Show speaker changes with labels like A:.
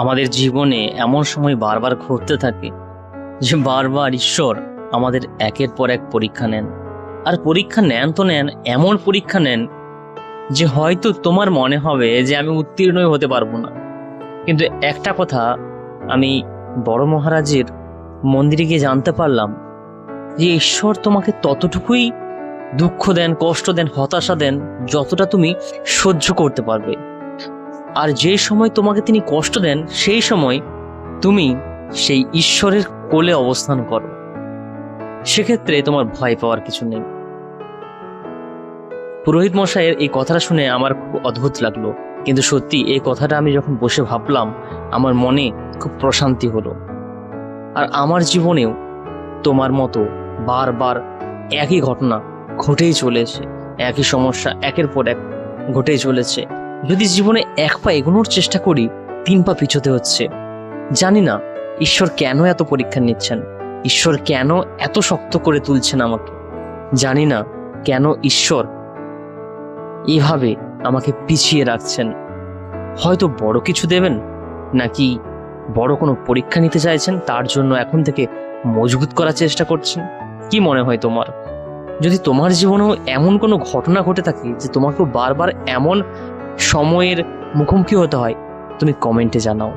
A: আমাদের জীবনে এমন সময় বারবার ঘটতে থাকে যে বারবার ঈশ্বর আমাদের একের পর এক পরীক্ষা নেন। আর পরীক্ষা নেন তো নেন, এমন পরীক্ষা নেন যে হয়তো তোমার মনে হবে যে আমি উত্তীর্ণই হতে পারবো না। কিন্তু একটা কথা আমি বড় মহারাজের মন্দিরে গিয়ে জানতে পারলাম যে ঈশ্বর তোমাকে ততটুকুই দুঃখ দেন, কষ্ট দেন, হতাশা দেন যতটা তুমি সহ্য করতে পারবে। আর যে সময় তোমাকে তিনি কষ্ট দেন সেই সময় তুমি সেই ঈশ্বরের কোলে অবস্থান করো, সেক্ষেত্রে তোমার ভয় পাওয়ার কিছু নেই। পুরোহিত মশাইয়ের এই কথাটা শুনে আমার খুব অদ্ভুত লাগলো, কিন্তু সত্যি এই কথাটা আমি যখন বসে ভাবলাম আমার মনে খুব প্রশান্তি হলো। আর আমার জীবনেও তোমার মতো বারবার একই ঘটনা ঘটেই চলেছে, একই সমস্যা একের পর এক ঘটেই চলেছে। যদি জীবনে এক পা এগোনোর চেষ্টা করি, 3 পা পিছোতে হচ্ছে। জানি না ঈশ্বর কেন এত পরীক্ষা নিচ্ছেন, ঈশ্বর কেন এত শক্ত করে তুলছেন আমাকে। জানি না কেন ঈশ্বর এইভাবে আমাকে পিছিয়ে রাখছেন। হয়তো বড় কিছু দেবেন, নাকি বড় কোনো পরীক্ষা নিতে চাইছেন, তার জন্য এখন থেকে মজবুত করার চেষ্টা করছেন। কি মনে হয় তোমার? যদি তোমার জীবনেও এমন কোনো ঘটনা ঘটে থাকে যে তোমাকেও বারবার এমন সময়ের মুখোমুখি হতে হয়, তুমি কমেন্টে জানাও।